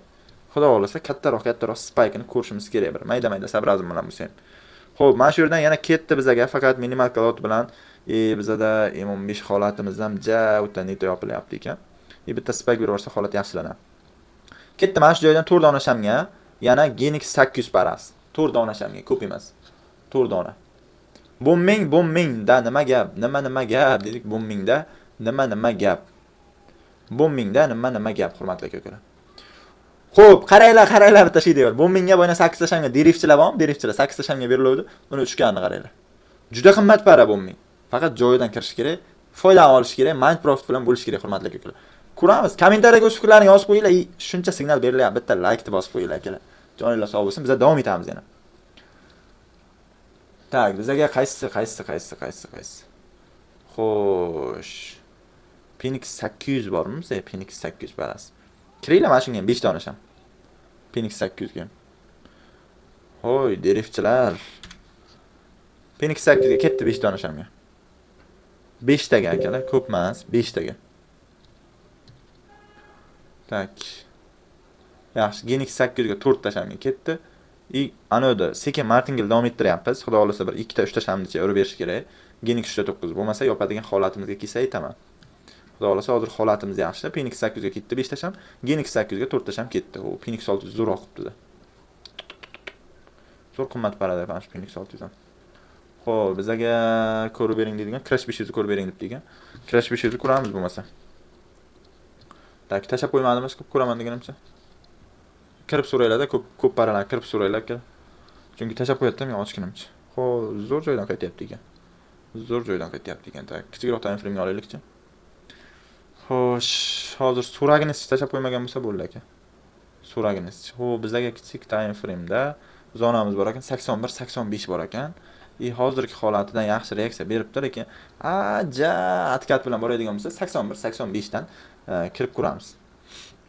Xudo xolasa kattaroq spike ni ko'rishimiz kerak bir. Mayda sabrazim bilan bo'lsa ham. Xo'p, mana shu yerdan yana ketdi bizga faqat minimal lot bilan bizada M15 holatimiz ham o'ta neto yopilyapti ekan. Bitta spike berib yuborsa holat yaxshilanadi. Ketdi mana shu joydan 4 dona shamga yana Genix 800 paras. 4 dona shamga, ko'p emas. 4 dona. Bombing da nima gap? Nima gap dedik bombingda. Nima gap? Bombingda nima gap, hurmatli akalar. Xo'p, qaranglar bitta şey deyapti. Bombingga bo'yna 8 tashamga derivchilar bormi? Derivchilar 8 tashamga beriladi. Uni tushganini qaranglar. Juda qimmatbara bombing. Faqat joyidan kirish kerak, foyda olish kerak, mind profit bilan bo'lish kerak, hurmatli akalar. Ko'ramiz. Kommentariyaga o'z fikrlaringizni yozib qo'yinglar. Shuncha signal berilyapti. Bitta like bosib qo'yinglar akalar. Joninglar sog' bo'lsin. Biz davom etamiz yana. Tak, bizga qaysi? Xo'sh. Phoenix 800 bormi? Bizga Phoenix 800 balas. Kiringlar mana shunga 5 dona ham. Phoenix 800 ga. Hoy, derivchilar. Phoenix 800 ga ketdi 5 dona hamga. 5 taga akalar, ko'p emas, 5 taga. Tak. Yaxshi, Genix 800 ga 4 ta hamga ketdi. Anoda sekin martingale davom ettiryapmiz. Xudo xolasa bir 2 ta 3 ta hamgacha urib berish kerak. Genix 9 bo'lmasa yopadigan holatimizga kelsa aytaman. Xudo xolasa hozir holatimiz yaxshi. Phoenix 800 ga ketdi 5 ta ham, Genix 800 ga 4 ta ham ketdi. U Phoenix 600 zo'roq qilibdi. Zo'r qimmat parada mana shu Phoenix 600 ham. Xo'p, bizga ko'rib bering deydigan, Crash 500 ko'rib bering deb degan. Crash 500 ko'ramiz bo'lmasa. Tak, tashab qo'ymadimmi, ko'p ko'raman deganimcha. Kirib so'raylarda, ko'p paralar kirib so'raylar aka. Chunki tashab qo'yaptim men ochganimcha. Xo'p, zo'r joydan qaytyapti ekan. Zo'r joydan qaytyapti ekan. Tak, kichikroq time frame olaylikchi. Xo'sh, hozir so'ragini tashab qo'ymagan bo'lsa bo'ldi aka. So'ragini. Xo'p, bizga kichik time frame da zonamiz bor ekan, 81-85 bor ekan. Hozirgi holatidan yaxshi reaksiya beribdi, lekin atkat bilan boradigan bo'lsa 81-85 dan kirib ko'ramiz.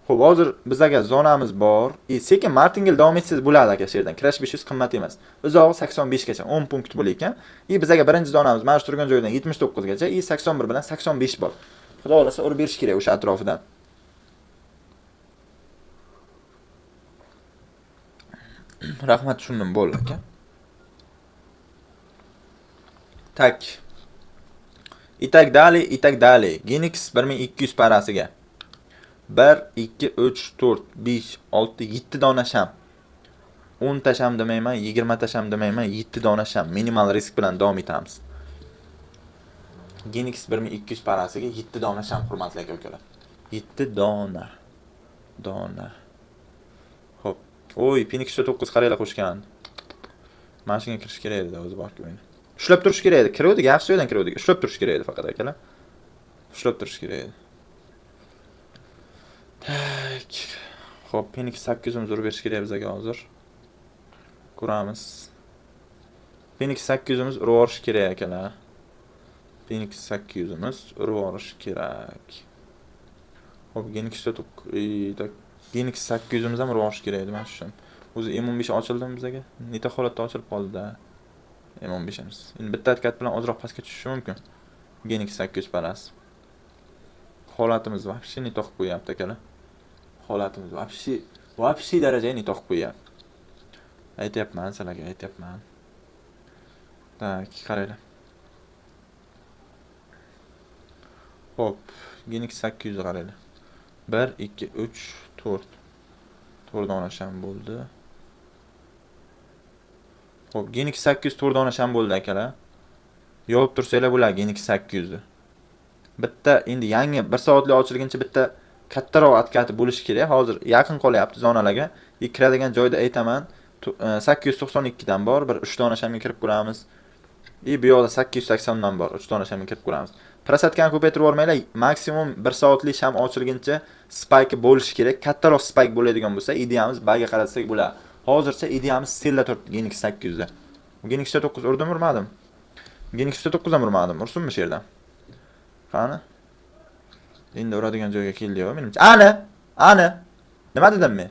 Xo'p, hozir bizga zonamiz bor. Sekin martingale davom etsangiz bo'ladi aka, shu yerdan. Crash 500 qimmat emas. Uzog'i 85 gacha 10 punkt bo'lar ekan. Bizga birinchi zonamiz mana shu turgan joydan 79 gacha, 81 bilan 85 bor. Xudo xolasa urib berish kerak o'sha atrofidan. Rahmat, tushundim, bo'ldi aka. Tak. Itak dali. Genix 1200 parasiga. 1, 2, 3, 4, 5, 6, 7 dona sham. 10 ta sham demayman, 20 ta sham demayman, 7 dona sham. Minimal risk bilan davom etamiz. Genix 1200 parasiga 7 dona sham, hurmatli akalar. 7 dona. Xo'p. Oy, Phoenix 9 qaranglar qo'shgan. Mashinaga kirish kerak edi o'zi bor ko'yni. Ushlab turish kerak edi. Kiruvdik, yaxshi joydan kiruvdik. Ushlab turish kerak edi faqat akalar. Ushlab turish kerak edi. Tak. Xo'p, Phoenix 800 urib berish kerak bizga hozir. Ko'ramiz. Phoenix 800 urib berish kerak akalar. Phoenix 800 urib berish kerak. Xo'p, Genix 800 ham urib berish kerak edi mana shu. O'zi M15 ochildimi bizga? Neta holatda ochilib qoldi-da. M15'imiz. Endi bitta atkat bilan ozroq pastga tushishi mumkin. Genix 800 paras. Holatimiz vobshe neta qilib qo'yapti akalar. Holatimiz vobshe darajaga neta qilib qo'yapti. Aytayapman sizlarga, aytayapman. Tak, qaranglar. Hop, Genix 800 qaranglar. 1, 2, 3, 4. 4 dona sham bo'ldi. Xo'p, Genix 800 4 dona sham bo'ldi akalar. Yopib tursanglar bo'ladi Genix 800 ni. Bitta endi yangi 1 soatlik ochilguncha bitta kattaroq atkati bo'lishi kerak. Hozir yaqin qolyapti zonalarga. Kiradigan joyda aytaman, 892 dan bor, bir 3 dona shamga kirib ko'ramiz. Bu yoqda 880 dan bor, 3 dona shamga kirib ko'ramiz. Prosatkani ko'paytirib yormaylar, maksimum 1 soatlik sham ochilguncha spike bo'lishi kerak. Kattaroq spike bo'ladigan bo'lsa, ideyamiz baga qaratsak bo'ladi. Hozircha ideyamiz sella turibdi Genix 800 da. Genix 9 urdim, urmadim. Genix 9 ham urmadim. Ursunmi shu yerdan? Qani? Endi uradigan joyga keldi-yo, menimcha. Ana. Nima dedim men?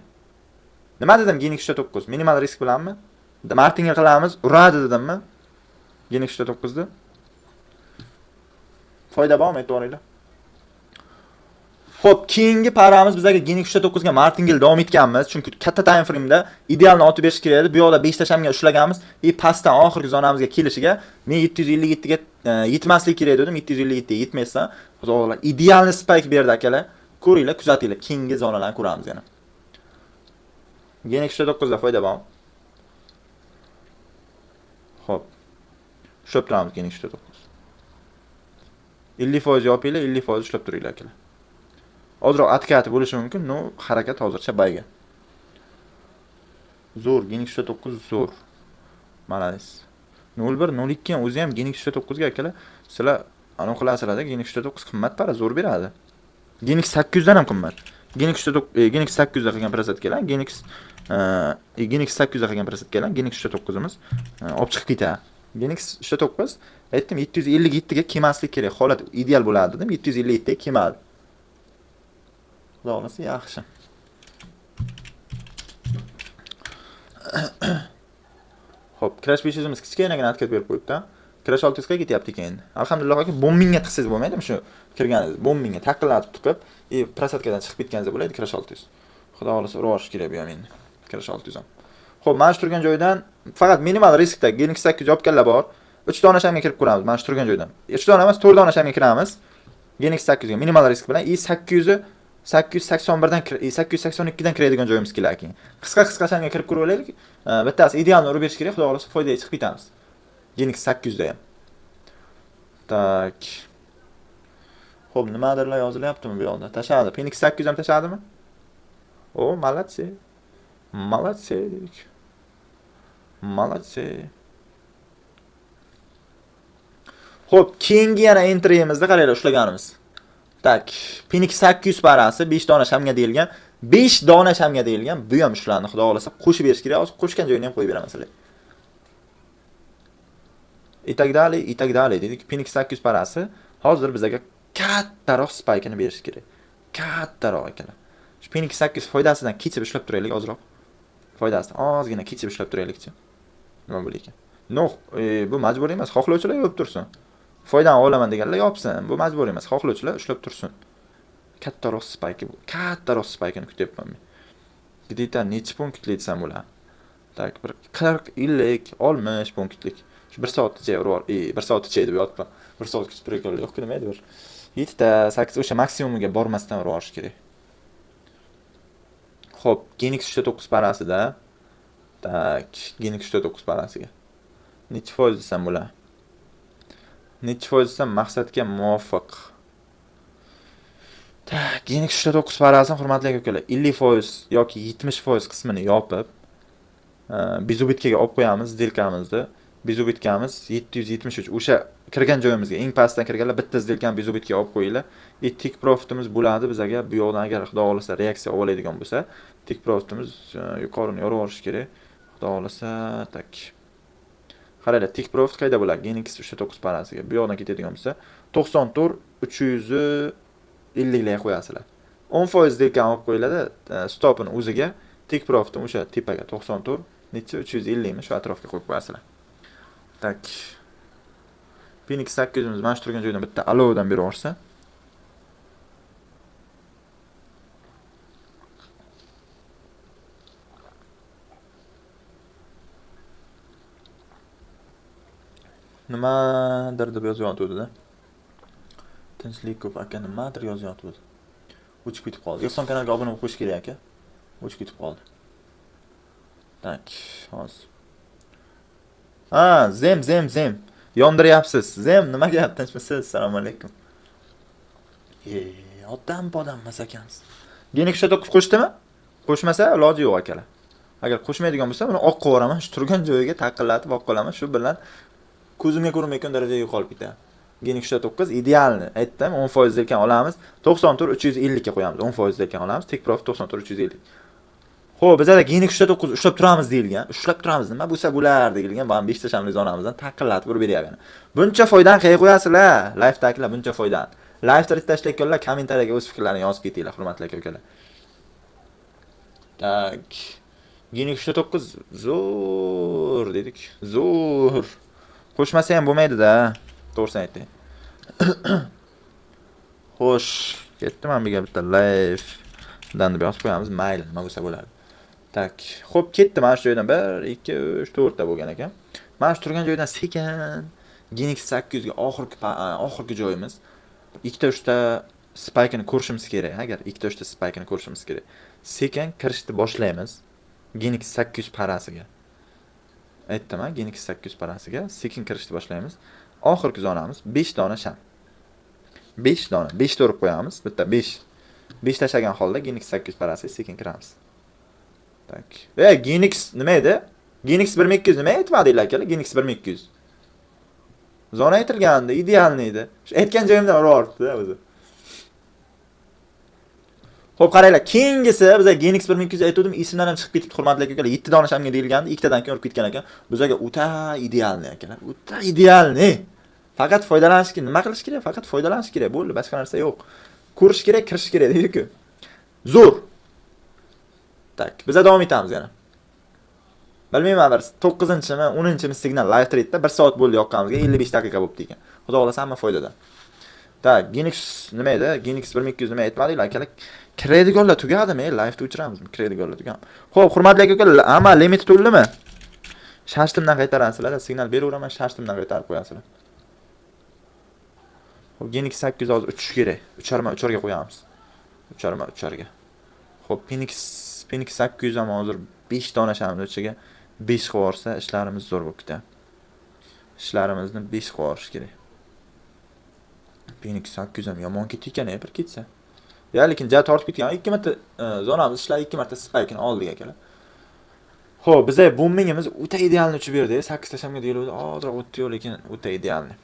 Nima dedim Genix 9? Minimal risk bilanmi? Martingale qilamiz, uradi dedimmi? Genix 9 da. Foyda bormi, aytvoringlar. Xo'p, keyingi paramiz bizga Genix 9 ga martingale davom etganmiz, chunki katta time frame da idealni otib berish kerak edi. Bu yoqda 5 ta shamga ushlaganmiz. Pastdan oxirgi zonamizga kelishiga men 757 ga yetmaslik kerak dedim. 757 ga yetmasa, xudolar idealni spike berdi akalar. Ko'ringlar, kuzatinglar, keyingi zonalarni ko'ramiz yana. Genix 9 da foyda bormi? Xo'p. Ushlab turamiz Genix 9. 50% yopinglar, 50% ushlab turinglar akalar. Ozroq atkati bo'lishi mumkin, no harakat hozircha bayga. Zo'r, Genik 9 zo'r. Malades. 01 02 ham o'zi ham Genik 9 ga akalar. Sizlar anaqa qilasizlar-da, Genik 9 qimmat para zo'r beradi. Genik 800 dan ham qimmat. Genik 800 da qilgan prasat kelan, Genik 800 da qilgan prasat kelan, Genik 9imiz olib chiqib ketadi. Genik 9 aytdim 757 ga kelmaslik kerak. Holat ideal bo'ladi dedim, 757 ga kelmadi. Xudo xolasa yaxshi. Xo'p, Crash 500imiz kichkinagina atkat berib qo'yibdi. Crash 600 ga ketyapti endi. Alhamdulillah, bombingga tiqsangiz bo'lmaydimi shu kirganingiz? Bombingga taqillatib tiqib, prasatkadan chiqib ketganingiz bo'ladi Crash 600. Xudo xolasa urash kerak bu ham endi. Crash 600 ham. Xo'p, mana shu turgan joydan faqat minimal riskda Genik 800 yopganlar bor. 3 dona shamga kirib ko'ramiz mana shu turgan joydan. 3 dona emas, 4 dona shamga kiramiz. Genik 800 ga minimal risk bilan 800 ni 881 dan 882 dan kiradigan joyimiz kelar keyin. Qisqa shamga kirib ko'raylik. Bittasi idealni urib berish kerak, xudo xolasa foydaga chiqib ketamiz. Genik 800 da ham. Tak. Xo'p, nimadirlar yozilyaptimi bu yoqda? Tashadi. Genik 800 ham tashadimi? O, молодцы. Молодцы dedik. Молодцы. Xo'p, keyingi yana entry'imizda qaranglar ushlaganimiz. Tak, Phoenix 800 parasi 5 dona shamga deyilgan. 5 dona shamga deyilgan. Bu ham ushlandi, xudo xolasa qo'shib berish kerak. Hozir qo'shgan joyini ham qo'yib beraman sizlarga. İtagdali dedik. Phoenix 800 parasi hozir bizga kattaroq spike'ini berish kerak. Kattaroq ekan. Shu Phoenix 800 foydasidan kechib ishlab turaylik ozroq. Foydasidan ozgina kechib ishlab turaylikchi. Nima bo'lar ekan? No, bu majburiy emas, xohlovchilar yopib tursin. Foydani olaman deganlar yopsin. Bu majburiy emas, xohlovchilar ushlab tursin. Kattaroq spike bu. Kattaroq spike'ini kutyapman men. Gidita necha punktli desam bo'ladi. Tak, bir 40, 50, 60 punktlik. Shu 1 soatgacha urib, 1 soatgacha deb yotibman. 1 soatgacha turib yo'q nimaydi bir. 7 ta 8 o'sha maksimumiga bormasdan urib olish kerak. Xo'p, Genik 9 parasida. Tak, Genik 9 parasiga. Necha foiz desam bo'ladi? Necha foiz desam maqsadga muvofiq. Tak, Genik 9 parasini hurmatli akalar, 50% yoki 70% qismini yopib, Bizubitkaga olib qo'yamiz zdelkamizni. Bizubitkamiz 773. O'sha kirgan joyimizga eng pastdan kirganlar bitta zdelkani Bizubitga olib qo'yinglar. Tik profitimiz bo'ladi bizga. Bu yoqdan agar xudo xolasa reaksiya oladigan bo'lsa, tik profitimiz yuqorini yorib olish kerak. Xudo xolasa tak. Qaranglar, tik profit qayda bo'ladi? Genik 9 parasiga. Bu yoqdan ketadigan bo'lsa, 94 350 larga qo'yasizlar. 10% zdelkani olib qo'yiladi, stopini o'ziga, tik profitni o'sha tepaga 94 necha 350 mi shu atrofga qo'yib qo'yasizlar. Tak. Phoenix 800imiz mana shu turgan joydan bitta alovdan berib yuborsa. Nimadir deb yozyapti-da. Tinchlikov aka nimadir yozyapti. O'chib ketib qoldi. Ehson kanalga obuna bo'lib qo'yish kerak aka. O'chib ketib qoldi. Tak, hozir. Ha, zem. Yondiryapsiz. Zem, nima gap? Tinchmisiz? Assalomu alaykum. Odam emas ekansiz. Genik 9 qo'shdimi? Qo'shmasa iloji yo'q akalar. Agar qo'shmaydigan bo'lsa, buni oq qo'raman, shu turgan joyiga taqillatib olib qolaman. Shu bilan ko'zimga ko'rinmayotgan darajaga yo'qolib ketadi. Genik 9 idealni aytdim, 10% zerkan olamiz. 94 350 ga qo'yamiz. 10% zerkan olamiz. Take profit 94 350. Xo'p, bizda Genik 9 ushlab turamiz deyilgan. Ushlab turamiz nima bo'lsa bo'lar deyilgan. Mana 5 ta shamli zonamizdan taqillatib urib beryapman. Buncha foydani qayerga qo'yasizlar? Live ta'kidlar buncha foydani. Live tarik tashlayotganlar kommentariyaga o'z fikrlarini yozib ketinglar, hurmatli aka-ukalar. Tak. Genik 9 zo'r dedik. Zo'r. Qo'shmasa ham bo'lmaydi-da. To'g'risini ayting. Xo'sh, ketdim men birga bitta live dan deb yozib qo'yamiz. Mayli, nima bo'lsa bo'ladi. Tak. Xo'p, ketdi mana shu joydan 1 2 3 4 ta bo'lgan ekan. Mana shu turgan joydan sekin Genik 800 ga oxirgi joyimiz. 2 ta 3 ta spike'ini ko'rishimiz kerak. Agar 2 ta 3 ta spike'ini ko'rishimiz kerak. Sekin kirishni boshlaymiz. Genik 800 parasiga. Aytdim, Genik 800 parasiga sekin kirishni boshlaymiz. Oxirgi zonamiz 5 dona sham. 5 dona, 5 ta urib qo'yamiz. Bitta 5. 5 tashlagan holda Genik 800 parasiga sekin kiramiz. Tak. Genix nima edi? Genix 1200 nima aytmadinglar akalar? Genix 1200. Zona aytilgandi, idealni edi. Shu aytgan joyimdan urib olibdi o'zi. Xo'p, qaranglar, keyingisi biz Genix 1200 aytdim, ismdan ham chiqib ketdi, hurmatli akalar. 7 dona shamga deyilgandi, 2 tadan keyin urib ketgan ekan. Bizga o'ta idealni akalar. O'ta idealni. Faqat foydalanish kerak. Nima qilish kerak? Faqat foydalanish kerak. Bo'ldi, boshqa narsa yo'q. Ko'rish kerak, kirish kerak deydi-ku. Zo'r. Tak, biz davom etamiz yana. Bilmayman, bir 9-mi, 10-mi signal live trade'da 1 soat bo'ldi yoqqanimizga, 55 daqiqa bo'libdi ekan. Xudo xolasa hamma foydada. Tak, Genix nima edi? Genix 1200 nima aytmadinglar akalar? Kredigonlar tugadimi? Live da o'chiramizmi? Kredigonlar tugam. Xo'p, hurmatli akalar, hamma limit to'ldimi? Shashtimdan qaytarasizlar, signal beraveraman, shashtimdan qaytarib qo'yasizlar. Xo'p, Genix 800 hozir uchish kerak. 3.5 ga qo'yamiz. 3.5 ga. Xo'p, Phoenix 800 ham hozir 5 dona shamni ichiga 5 qo'yarsa ishlarimiz zo'r bo'lib ketadi. Ishlarimizni 5 qo'yish kerak. Phoenix 800 ham yomon ketdi ekan, bir ketsa. Lekin ja tortib ketgan. 2 marta zonamiz ishlar 2 marta spike'ni oldik akalar. Xo'p, bizga boomingimiz o'ta idealni uchib berdi. 8 ta shamga deyiladi. Hozir o'tdi, lekin o'ta idealni.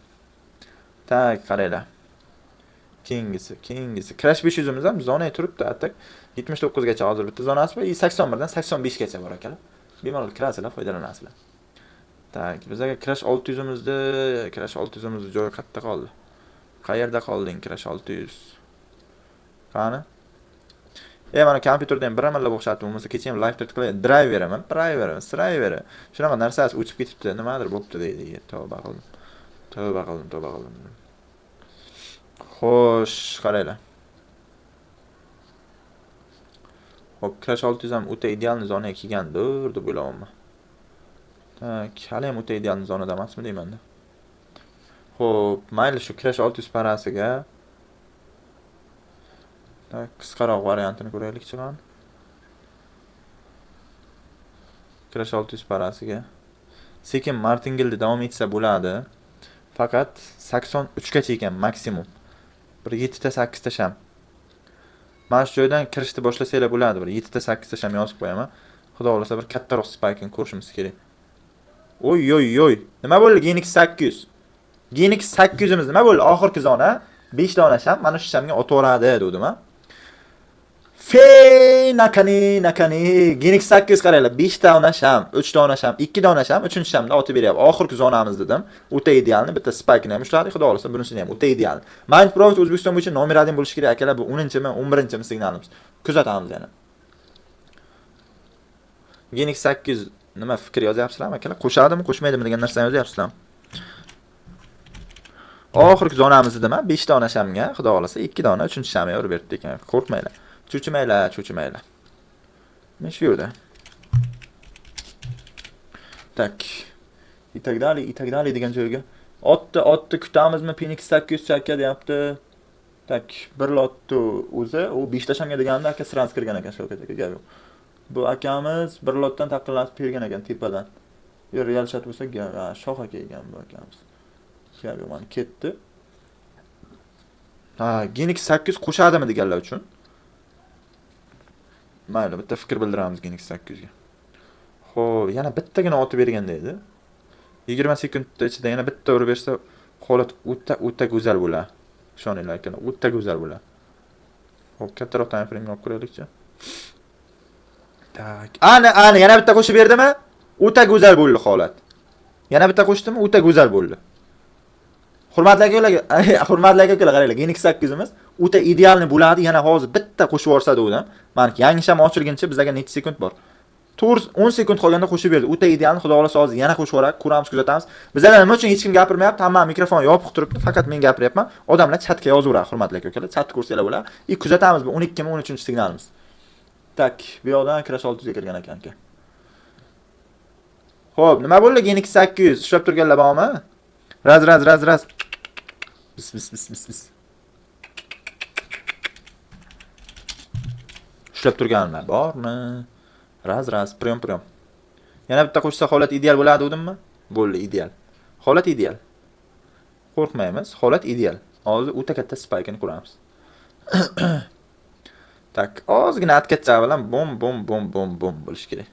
Tak, qaranglar. Keyingisi. Crash 500'imiz ham zonaga turibdi, atak 79 gacha hozir bitta zonasi bor, 81 dan 85 gacha bor akalar. Bemalol kirasizlar, foydalanasizlar. Tak, bizga Crash 600'imizda, Crash 600'imizning joyi qayerda qoldi? Qayerda qolding Crash 600? Qani? Mana kompyuterda ham bir amallab o'xshatib, bo'lmasa kecha ham live test qilib driver. Shunaqa narsasi o'chib ketibdi, nimadir bo'pti deydi. Tavba qildim. Xo'sh, qaranglar. Xo'p, Crash 600 ham o'ta idealni zonaga kelgandir deb o'ylayapman. Tak, hali ham o'ta idealni zonada emasmi deymanda. Xo'p, mayli shu Crash 600 parasiga. Tak, qisqaroq variantini ko'raylik chiqan. Crash 600 parasiga. Sekin martingale davom etsa bo'ladi. Faqat 83 gacha ekan maksimum. Bir 7 ta 8 ta sham. Mana shu joydan kirishni boshlasanglar bo'ladi. Bir 7 ta 8 ta sham yozib qo'yaman. Xudo xolasa bir kattaroq spike'ni ko'rishimiz kerak. Oy. Nima bo'ldi Genix 800? Genix 800'imiz nima bo'ldi? Oxirgi zona 5 dona sham mana shu shamga o'taveradi dedim ha. Nakani. Genix 800 qaranglar, 5 dona sham, 3 dona sham, 2 dona sham, 3-shamda otib beryapti. Oxirgi zonamiz dedim. O'ta idealni, bitta spike'ni ham ushladi, xudo xolasa bunisini ham o'ta idealni. Mind Profit O'zbekiston bo'yicha nomer 1 bo'lishi kerak akalar, bu 10-mi, 11-mi signalimiz. Kuzatamiz yana. Genix 800 nima fikr yozyapsizlarmi akalar? Qo'shadimi, qo'shmaydimi degan narsani yozyapsizlarmi? Oxirgi zonamiz dedim, 5 dona shamga, xudo xolasa 2 dona 3-shamga urib berdi ekan. Qo'rqmanglar. Cho'chimaylar. Men shu yerda. Tak. Itagdali degan joyga. Otni kutamizmi? Phoenix 800 chakka deyapti. Tak, bir lotni o'zi, u 5 ta shamga deganda aka sirans kirgan ekan Shavkat aka gap yo'q. Bu akamiz bir lotdan taqillatib bergan ekan tepadan. Real chat bo'lsa, shoh aka ekan bu akamiz. Gap yo'q, mana ketdi. Genix 800 qo'shadimi deganlar uchun. Mayli, bitta fikr bildiramiz Genix 800 ga. Xo'p, yana bittagina otib berganda edi. 20 sekund ichida yana bitta urib bersa, holat o'ta go'zal bo'ladi. Ishoninglar akalar, o'ta go'zal bo'ladi. Xo'p, kattaroq time frame olib ko'raylikchi. Tak. Ana, yana bitta qo'shib berdimi? O'ta go'zal bo'ldi holat. Yana bitta qo'shdimi? O'ta go'zal bo'ldi. Hurmatli akalar, qaranglar, Genix 800'imiz o'ta idealni bo'ladi. Yana hozir bitta qo'shib yorsa dedim. Mana yangi sham ochilguncha bizga necha sekund bor? 10 sekund qolganda qo'shib berdi. O'ta idealni, xudo xolasa hozir yana qo'shib yuboradi, ko'ramiz, kuzatamiz. Bizlar nima uchun hech kim gapirmayapti? Hamma mikrofon yopiq turibdi, faqat men gapiryapman. Odamlar chatga yozaveradi, hurmatli akalar. Chatni ko'rsanglar bo'ladi. Kuzatamiz, bu 12mi, 13-signalimiz. Tak, bu yoqdan Crash 600 ga kirgan ekan aka. Xo'p, nima bo'ldi Genix 800? Ushlab turganlar bormi? Raz. Bis. Ushlab turganlar bormi? Raz, priyom. Yana bitta qo'shsa holat ideal bo'ladi dedimmi? Bo'ldi, ideal. Holat ideal. Qo'rqmaymiz, holat ideal. Hozir o'ta katta spike'ni ko'ramiz. Tak, ozgina atkacha bilan bom bom bom bom bom bo'lish kerak.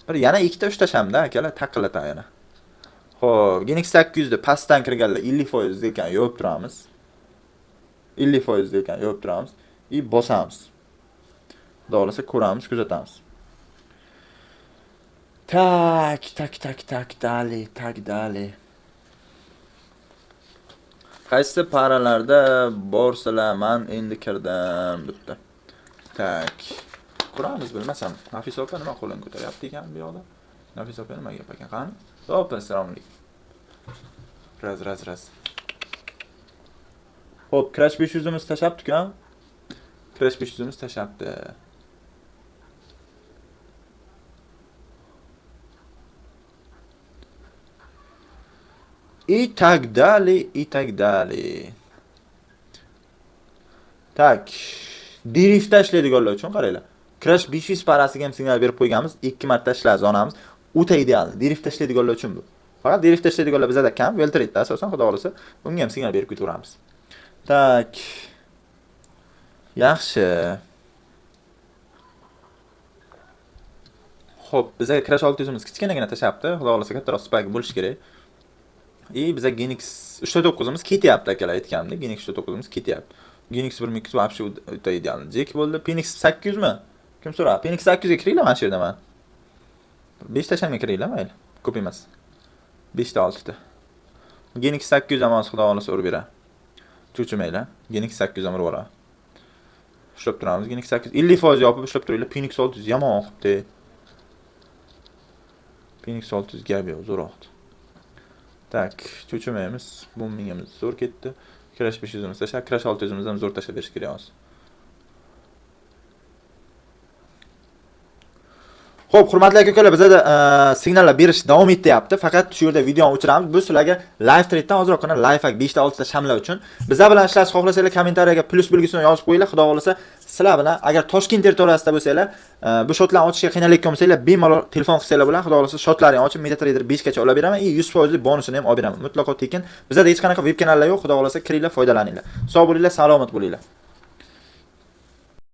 Bir yana ikkita ushtashamda akalar taqillata yana. Xo'p, Genix 800 da pastdan kirganlar 50% ekan yo'q turamiz. 50% ekan yo'q turamiz. Bosamiz. Xudo xolasa ko'ramiz, kuzatamiz. Tak, dali. Qaysi paralarda borsalar men endi kirdim debdi. Tak. Quramiz bilmasam. Nafis opa nima qo'lini ko'taryapti ekan bu yoqda? Nafis opa nima gap ekan? Qani? Opa, assalomu alaykum. Raz. Xo'p, Crash 500 imiz tashabdi-ku. Crash 500 imiz tashabdi. I tak dalej. Tak. Driftda ishlaydiganlar uchun qaranglar. Crash 500 parasiga ham signal berib qo'yganmiz. 2 marta ishlaz onamiz. O'ta ideal. Driftda ishlaydiganlar uchun bu. Faqat driftda ishlaydiganlar bizda kam, Veltritda asosan xudo xolasa unga ham signal berib ketaveramiz. Tak. Yaxshi. Xo'p, bizga Crash 600 imiz kichkinagina tashabdi. Xudo xolasa kattaroq spike bo'lish kerak. Biza Genix 3.9 imiz ketyapti akalar aytganimdek. Genix 3.9 imiz ketyapti. Genix 1.2 вообще o'ta ideal. Jek bo'ldi. Phoenix 800 mi? Kim so'radi? Phoenix 800 ga kiringlar mana shu yerda men. 5 ta shamga kiringlar mayli. Ko'p emas. 5 ta 6 ta. Genix 800 ham xudo xolasa urib beradi. Cho'chimaylar. Genix 800 ham urib oladi. Ushlab turamiz. Genix 800 50% yopib ushlab turinglar. Phoenix 600 yomon qilibdi. Phoenix 600 gap yo'q, zo'roqdi. Tak, cho'chimaymiz. Bombingimiz zo'r ketdi. Crash 500 imiz tashlab, Crash 600 imiz ham zo'r tashlab berish kerak hozir. Xo'p, hurmatli aka-ukalar, bizda signallar berish davom etyapti. Faqat shu yerda videoni o'chiramiz. Bu sizlarga live tradedan ozroqgina live hack 5 ta 6 ta shamlar uchun. Bizlar bilan ishlashni xohlasanglar, kommentariyaga plus belgisini yozib qo'yinglar. Xudo xolasa, sizlar bilan agar Toshkent territoriyasida bo'lsanglar, bu shotlarni ochishga qiynalib bo'lsanglar, bemalol telefon qilsanglar bilan Xudo xolasa shotlarini ochib MetaTrader 5 gacha olib beraman. 100% bonusini ham olib beraman. Mutlaqo tekin. Bizda hech qanaqa web kanallar yo'q. Xudo xolasa, kiringlar, foydalaninglar. Sog' bo'linglar, salomat bo'linglar.